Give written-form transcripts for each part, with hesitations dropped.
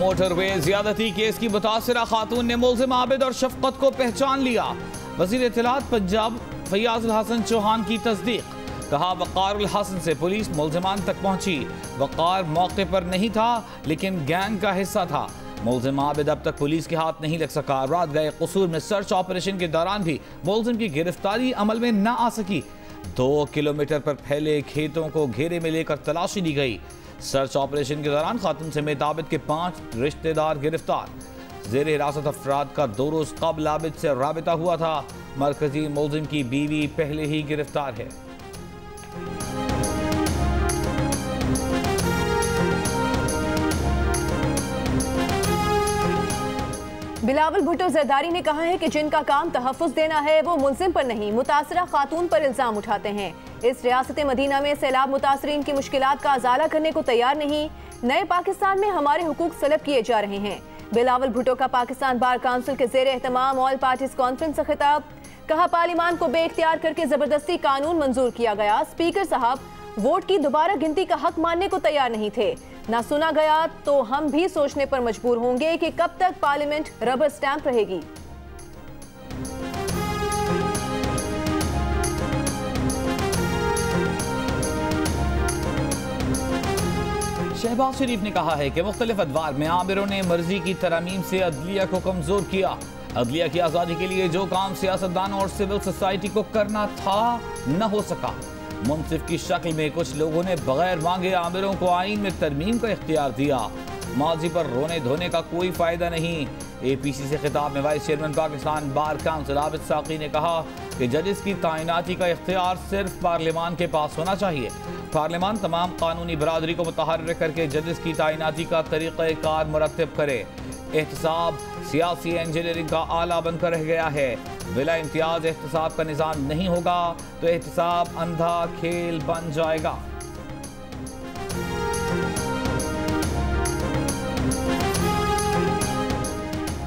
Motorway ज्यादती case की मुतासिरा खातून ने मुल्जिम आबिद और शफकत को पहचान लिया। वजीर इत्तलात पंजाब फैयाज हसन चौहान की तस्दीक। कहा वक़ार उल हसन से पुलिस मुल्जिमान तक पहुंची। वक़ार मौके पर नहीं था लेकिन गैंग का हिस्सा था। मुल्जिम आबिद अब तक पुलिस के हाथ नहीं लग सका। रात गए कसूर में सर्च ऑपरेशन के दौरान भी मुल्जिम की गिरफ्तारी अमल में न आ सकी। 2 किलोमीटर पर फैले खेतों को घेरे में लेकर तलाशी ली गई। सर्च ऑपरेशन के दौरान खातून समेत आबिद के 5 रिश्तेदार गिरफ्तार। जेर हिरासत अफराद का 2 रोज कबल आबिद से राबिता हुआ था। मरकजी मुल्जिम की बीवी पहले ही गिरफ्तार है। बिलावल भुट्टो जरदारी ने कहा है कि जिनका काम तहफ़्फ़ुज़ देना है वो मुल्ज़िम पर नहीं मुतासरा खातून पर इल्ज़ाम उठाते हैं। इस रियासत मदीना में सैलाब मुतासरीन की मुश्किलात का अजाला करने को तैयार नहीं। नए पाकिस्तान में हमारे हुकूक सलब किए जा रहे हैं। बिलावल भुट्टो का पाकिस्तान बार काउंसिल के ज़ेर एहतमाम ऑल पार्टीज कॉन्फ्रेंस से खिताब। कहा पार्लिमान को बेइख्तियार करके जबरदस्ती कानून मंजूर किया गया। स्पीकर साहब वोट की दोबारा गिनती का हक मानने को तैयार नहीं थे। ना सुना गया तो हम भी सोचने पर मजबूर होंगे कि कब तक पार्लियामेंट रबर स्टैंप रहेगी। शहबाज शरीफ ने कहा है कि मुख्तलिफ अदवार में आमिरों ने मर्जी की तरमीम से अदलिया को कमजोर किया। अदलिया की आज़ादी के लिए जो काम सियासतदानों और सिविल सोसाइटी को करना था न हो सका। मुंसिफ की शक्ल में कुछ लोगों ने बगैर मांगे आमिरों को आइन में तरमीम का इख्तियार दिया। माजी पर रोने धोने का कोई फायदा नहीं। APC से खिताब में vice chairman Pakistan bar council Abid साकी ने कहा कि जजेस की तैनाती का इख्तियार सिर्फ पार्लियामान के पास होना चाहिए। पार्लियामान तमाम कानूनी बरादरी को मुतहर्रिक करके जजेस की तैनाती का तरीक़ाकार मुरत्तब करे। एहतसाब सियासी इंजीनियरिंग का आला बनकर रह गया है। बिला इम्तियाज एहतसाब का निज़ाम नहीं होगा तो एहतसाब अंधा खेल बन जाएगा।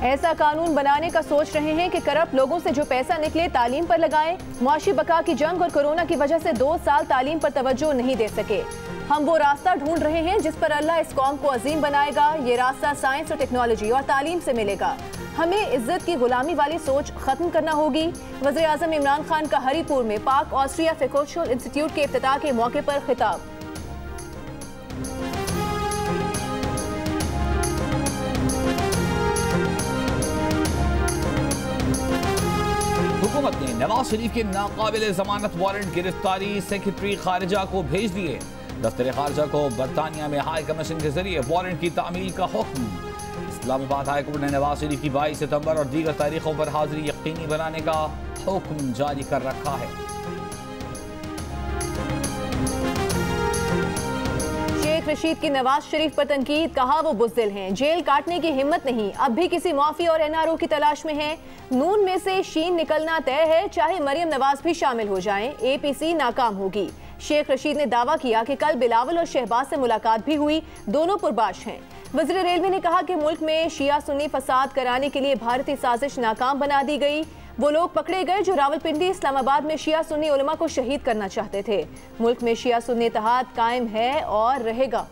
ऐसा कानून बनाने का सोच रहे हैं कि करप्ट लोगों से जो पैसा निकले तालीम पर लगाएं। मुआशी बका की जंग और कोरोना की वजह से 2 साल तालीम पर तवज्जो नहीं दे सके। हम वो रास्ता ढूंढ रहे हैं जिस पर अल्लाह इस कौम को अजीम बनाएगा। ये रास्ता साइंस और टेक्नोलॉजी और तालीम से मिलेगा। हमें इज्जत की गुलामी वाली सोच खत्म करना होगी। वज़ीर आज़म इमरान खान का हरीपुर में पाक ऑस्ट्रिया फेकोशियल इंस्टीट्यूट के इफ्तिताह के मौके पर खिताब। हुकूमत ने नवाज शरीफ के नाकाबिल जमानत वारंट गिरफ्तारी सेक्रेटरी खारिजा को भेज दिए। दफ्तर खारिजा को बरतानिया में हाई कमीशन के जरिए वारंट की तामील का हुक्म। इस्लामाबाद हाई कोर्ट ने नवाज शरीफ की 22 सितंबर और दीगर तारीखों पर हाजिरी यकीनी बनाने का हुक्म जारी कर रखा है। शेख रशीद की नवाज शरीफ पर तनकीद। कहा वो बुज़दिल हैं, जेल काटने की हिम्मत नहीं, अब भी किसी माफी और NRO की तलाश में है। नून में से शीन निकलना तय है, चाहे मरियम नवाज भी शामिल हो जाएं। APC नाकाम होगी। शेख रशीद ने दावा किया कि कल बिलावल और शहबाज से मुलाकात भी हुई, दोनों पुरबाश हैं। वज़ीर रेलवे ने कहा कि मुल्क में शिया सुन्नी फसाद कराने के लिए भारतीय साजिश नाकाम बना दी गई। वो लोग पकड़े गए जो रावलपिंडी इस्लामाबाद में शिया सुन्नी उलमा को शहीद करना चाहते थे। मुल्क में शिया सुन्नी इत्तेहाद कायम है और रहेगा।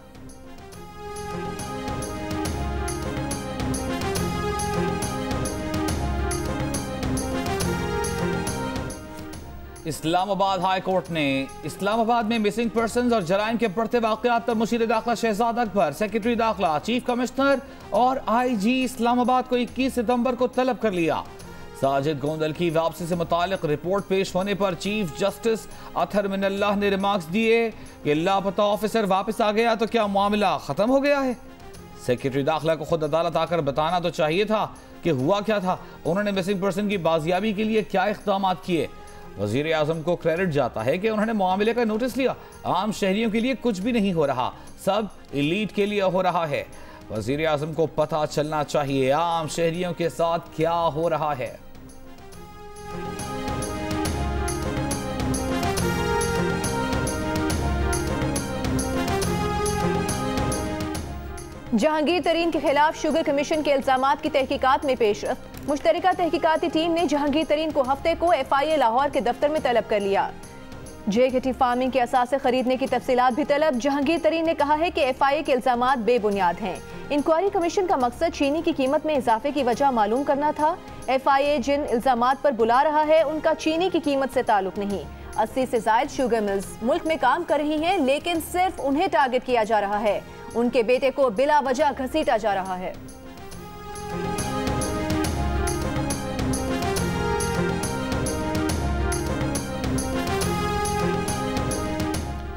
इस्लामाबाद हाई कोर्ट ने इस्लामाबाद में मिसिंग पर्सन्स और जराइम के बढ़ते वाक़यात पर मुशीर दाखिला शहजाद अकबर, सेक्रेटरी दाखिला, चीफ कमिश्नर और IG इस्लामाबाद को 21 सितंबर को तलब कर लिया। साजिद गोंदल की वापसी से मुतालिक रिपोर्ट पेश होने पर चीफ जस्टिस अतहर मिनल्लाह ने रिमार्क्स दिए कि लापता ऑफिसर वापस आ गया तो क्या मामला खत्म हो गया है। सेक्रेटरी दाखिला को खुद अदालत आकर बताना तो चाहिए था कि हुआ क्या था, उन्होंने मिसिंग पर्सन की बाजियाबी के लिए क्या इक़दाम किए। वजीर आजम को क्रेडिट जाता है कि उन्होंने मामले का नोटिस लिया। आम शहरियों के लिए कुछ भी नहीं हो रहा, सब एलीट के लिए हो रहा है। वजीर आजम को पता चलना चाहिए आम शहरियों के साथ क्या हो रहा है। जहांगीर तरीन के खिलाफ शुगर कमीशन के इल्जामात की तहकीकात में पेशरफ्त। मुश्तरका तहकीकाती टीम ने जहांगीर तरीन को हफ्ते को FIA लाहौर के दफ्तर में तलब कर लिया। JKT फार्मिंग के असासे खरीदने की तफसीलात भी तलब। जहांगीर तरीन ने कहा है कि FIA के इल्जामात बेबुनियाद हैं। इंक्वायरी कमीशन का मकसद चीनी की कीमत में इजाफे की वजह मालूम करना था। FIA जिन इल्जामात पर बुला रहा है उनका चीनी की कीमत से ताल्लुक नहीं। 80 से ज्यादा शुगर मिल्स मुल्क में काम कर रही हैं, लेकिन सिर्फ उन्हें टारगेट किया जा रहा है। उनके बेटे को बिला वजह घसीटा जा रहा है।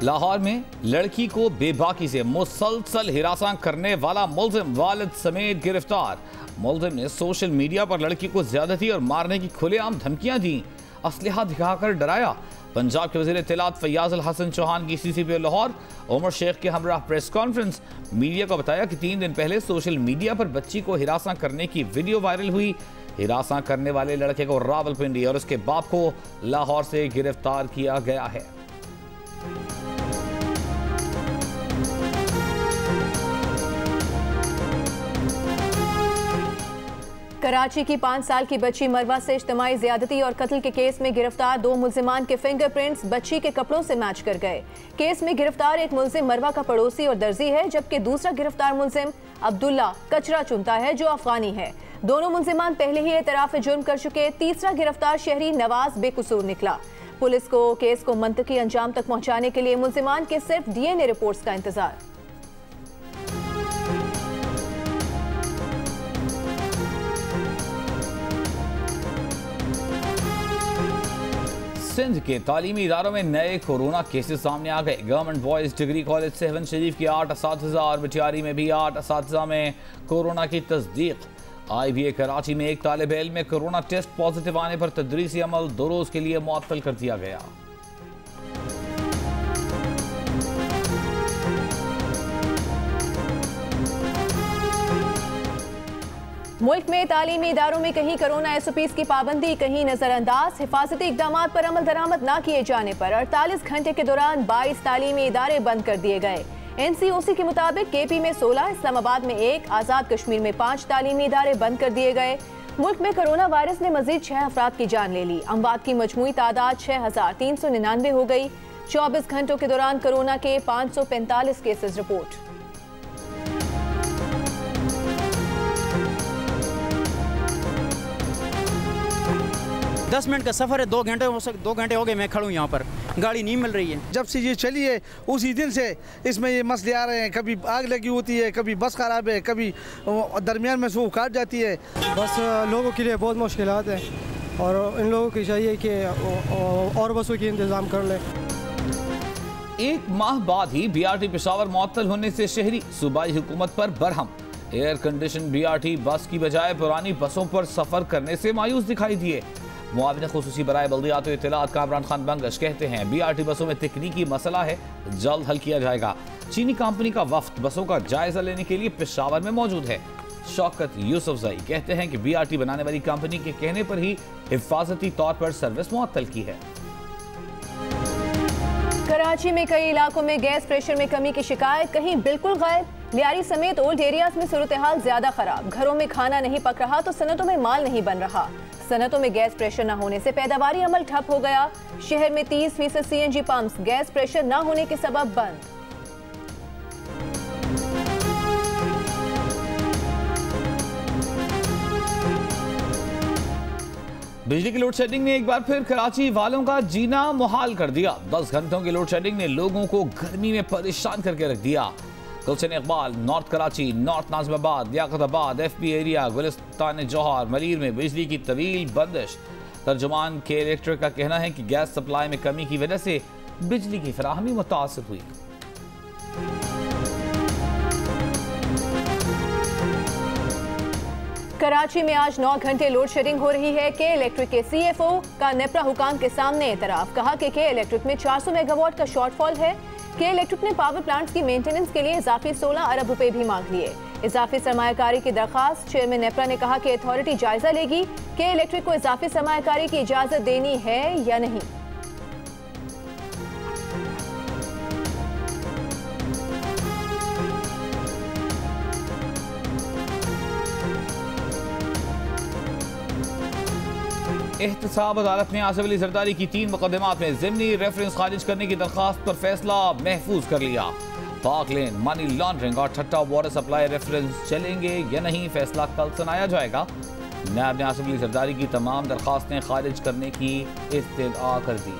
लाहौर में लड़की को बेबाकी से मुसलसल हिरासत करने वाला मुलजिम वालिद समेत गिरफ्तार। मुलजिम ने सोशल मीडिया पर लड़की को ज्यादती और मारने की खुलेआम धमकियां दी, असलहा दिखाकर डराया। पंजाब के वज़ीर इत्तलात फैयाज अल हसन चौहान की CCP लाहौर उमर शेख के हमरा प्रेस कॉन्फ्रेंस मीडिया को बताया कि 3 दिन पहले सोशल मीडिया पर बच्ची को हिरासत करने की वीडियो वायरल हुई। हिरासत करने वाले लड़के को रावलपिंडी और उसके बाप को लाहौर से गिरफ्तार किया गया है। कराची की 5 साल की बच्ची मरवा से इज्तिमाई ज्यादती और कत्ल के केस में गिरफ्तार 2 मुल्जिमान के फिंगरप्रिंट्स बच्ची के कपड़ों से मैच कर गए। केस में गिरफ्तार एक मुल्जिम मरवा का पड़ोसी और दर्जी है, जबकि दूसरा गिरफ्तार मुल्जिम अब्दुल्ला कचरा चुनता है जो अफगानी है। दोनों मुल्जिमान पहले ही एतराफ जुर्म कर चुके। तीसरा गिरफ्तार शहरी नवाज बेकसूर निकला। पुलिस को केस को मंतकी अंजाम तक पहुंचाने के लिए मुल्जिमान के सिर्फ DNA रिपोर्ट्स का इंतजार। सिंध के तालीमी इदारों में नए कोरोना केसेस सामने आ गए। Government boys degree college Sehwan Sharif के 8 असातिज़ा और बिटियारी में भी 8 असातिज़ा में कोरोना की तस्दीक। IBA कराची में एक तालिब इल्म में कोरोना टेस्ट पॉजिटिव आने पर तदरीसी अमल 2 रोज के लिए मुअत्तल कर दिया गया। मुल्क में तालीमी इदारों में कहीं कोरोना SOPs की पाबंदी, कहीं नजरअंदाज। हिफाजती इकदाम पर अमल दरामद न किए जाने पर 48 घंटे के दौरान 22 तालीमी इदारे बंद कर दिए गए। NCOC के मुताबिक KP में 16, इस्लामाबाद में 1, आज़ाद कश्मीर में 5 तालीमी इदारे बंद कर दिए गए। मुल्क में कोरोना वायरस ने मजीद 6 अफराद की जान ले ली। अमवात की मजमूई तादाद 6399 हो गई। 24 घंटों के दौरान कोरोना के 545 केसेस रिपोर्ट। दस मिनट का सफ़र है, 2 घंटे हो गए मैं खड़ा हूँ यहाँ पर, गाड़ी नहीं मिल रही है। जब से ये चली है उसी दिन से इसमें ये मसले आ रहे हैं। कभी आग लगी होती है, कभी बस खराब है, कभी दरमियान में सूख काट जाती है। बस लोगों के लिए बहुत मुश्किलात हैं और इन लोगों की चाहिए कि और बसों की इंतज़ाम कर लें। 1 माह बाद ही BRT पेशावर मुअत्तल होने से शहरी सूबाई हुकूमत पर बरहम। एयर कंडीशन BRT बस की बजाय पुरानी बसों पर सफर करने से मायूस दिखाई दिए। मुआविन खुसूसी बराए बल्दियात और इत्तलात कामरान खान बंगश कहते हैं BRT बसों में तकनीकी मसला है, जल्द हल किया जाएगा। चीनी कंपनी का वफ्द बसों का जायजा लेने के लिए पेशावर में मौजूद है। शौकत यूसुफजई कहते हैं कि BRT बनाने वाली कंपनी के कहने पर ही हिफाजती तौर पर सर्विस मुअत्तल की है। कराची में कई इलाकों में गैस प्रेशर में कमी की शिकायत, कहीं बिल्कुल गायब। लियारी समेत ओल्ड एरियाज में सूरत हाल ज्यादा खराब। घरों में खाना नहीं पक रहा तो सनतों में माल नहीं बन रहा। सनतों में गैस प्रेशर न होने से पैदावारी अमल ठप हो गया। शहर में 30% CNG पंप्स गैस प्रेशर न होने के सबब बंद। बिजली की लोड शेडिंग ने एक बार फिर कराची वालों का जीना मुहाल कर दिया। 10 घंटों की लोड शेडिंग ने लोगों को गर्मी में परेशान करके रख दिया। Gulshan Iqbal, North Karachi, North Nazimabad, Liaquatabad, FB area, Gulistan Jauhar, Malir में बिजली की तवील बंदिश। तर्जुमान के इलेक्ट्रिक का कहना है कि गैस सप्लाई में कमी की वजह से बिजली की फराहमी मुतासिर हुई। कराची में आज 9 घंटे लोड शेडिंग हो रही है। के इलेक्ट्रिक के CFO का नेपरा हुकाम के सामने एतराफ, कहा कि के इलेक्ट्रिक में 400 मेगावाट का शॉर्टफॉल है। के इलेक्ट्रिक ने पावर प्लांट्स की मेंटेनेंस के लिए इजाफी 16 अरब रुपए भी मांग लिए। इजाफी सरमायाकारी की दरखास्त चेयरमैन नेपरा ने कहा कि अथॉरिटी जायजा लेगी के इलेक्ट्रिक को इजाफी सरमायाकारी की इजाजत देनी है या नहीं। एहतसाब अदालत ने आसिफ अली जरदारी की 3 मुकदमात में ज़िमनी रेफरेंस खारिज करने की दरखास्त पर फैसला महफूज कर लिया। पाक लेन, मनी लॉन्ड्रिंग और ठट्टा वाटर सप्लाई रेफरेंस चलेंगे या नहीं, फैसला कल सुनाया जाएगा। नायब ने आसिफ अली जरदारी की तमाम दरखास्तें खारिज करने की इस्तदा कर दी।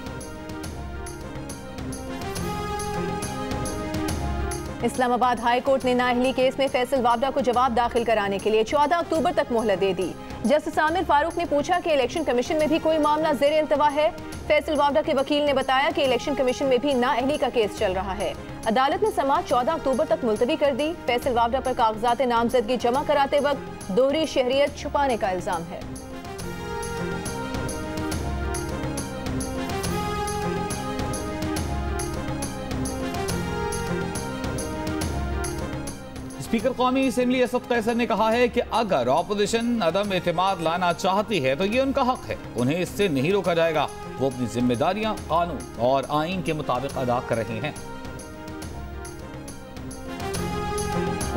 इस्लामाबाद हाई कोर्ट ने नाअहली केस में फैसल वावडा को जवाब दाखिल कराने के लिए 14 अक्टूबर तक मोहलत दे दी। जस्टिस आमिर फारूक ने पूछा कि इलेक्शन कमीशन में भी कोई मामला ज़ेर इल्तवा है। फैसल वावडा के वकील ने बताया कि इलेक्शन कमीशन में भी नाअहली का केस चल रहा है। अदालत ने समाअत 14 अक्टूबर तक मुलतवी कर दी। फैसल वावडा पर कागजात नामजदगी जमा कराते वक्त दोहरी शहरियत छुपाने का इल्जाम है। स्पीकर कौमी असेंबली असद कैसर ने कहा है कि अगर ऑपोजिशन अदम एतमाद लाना चाहती है तो ये उनका हक है, उन्हें इससे नहीं रोका जाएगा। वो अपनी जिम्मेदारियां कानून और आईन के मुताबिक अदा कर रहे हैं।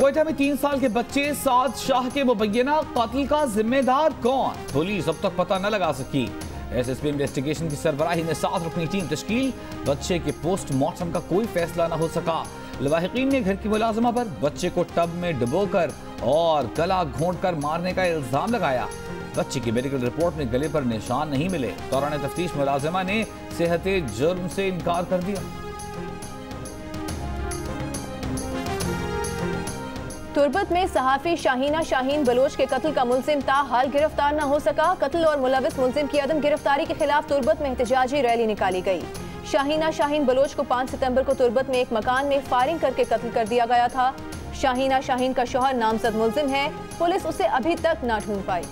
कोयटा में 3 साल के बच्चे साद शाह के मुबैना कत्ल का जिम्मेदार कौन, पुलिस अब तक पता न लगा सकी। एसएसपी इन्वेस्टिगेशन की सरबराही ने 7 रुकनी टीम तश्कील, बच्चे के पोस्टमार्टम का कोई फैसला न हो सका। लवाहिकीन ने घर की मुलाजमा पर बच्चे को टब में डुबोकर और गला घोंटकर मारने का इल्जाम लगाया। बच्चे की मेडिकल रिपोर्ट में गले पर निशान नहीं मिले। दौरान तफ्तीश मुलाजिमा ने सेहते जुर्म से इनकार कर दिया। तुर्बत में सहाफी शाहीना शाहीन बलोच के कत्ल का मुलजिम ताहाल गिरफ्तार न हो सका। कत्ल और मुलविस मुलजिम की अदम गिरफ्तारी के खिलाफ तुर्बत में एहतजाजी रैली निकाली गई। शाहीना शाहीन बलोच को 5 सितंबर को तुर्बत में एक मकान में फायरिंग करके कत्ल कर दिया गया था। शाहीना शाहीन का शौहर नामजद मुलजिम है, पुलिस उसे अभी तक न ढूंढ पाई।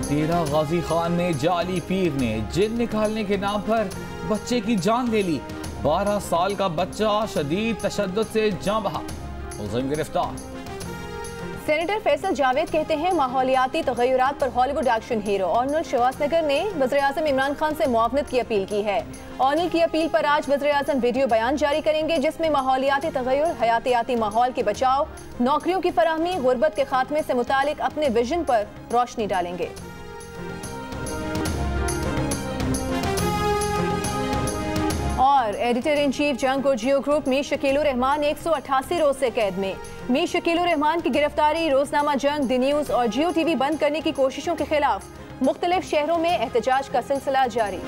तेरा गाजी खान में जाली पीर ने जिन निकालने के नाम पर बच्चे की जान ले ली। 12 साल का बच्चा शदीद तशद्दुद से जान बहा, मुलजिम गिरफ्तार। सेनेटर फैसल जावेद कहते हैं माहौलियाती तगय्युरात पर Hollywood action hero Arnold Schwarzenegger ने वज़ीर-ए-आज़म इमरान खान से मुआवनत की अपील की है। अर्नल्ड की अपील पर आज वज़ीर-ए-आज़म वीडियो बयान जारी करेंगे, जिसमें माहौलियाती तगय्युर, हयातियाती माहौल के बचाव, नौकरियों की फराहमी, गुर्बत के खात्मे से मुतालिक अपने विजन पर रोशनी डालेंगे। और एडिटर इन चीफ जंग और जियो ग्रुप मीर शकीलुर रहमान 188 रोज से कैद में। मीर शकीलुर रहमान की गिरफ्तारी, रोजनामा जंग, दी न्यूज और जियो टीवी बंद करने की कोशिशों के खिलाफ मुख्तलिफ शहरों में एहतजाज का सिलसिला जारी।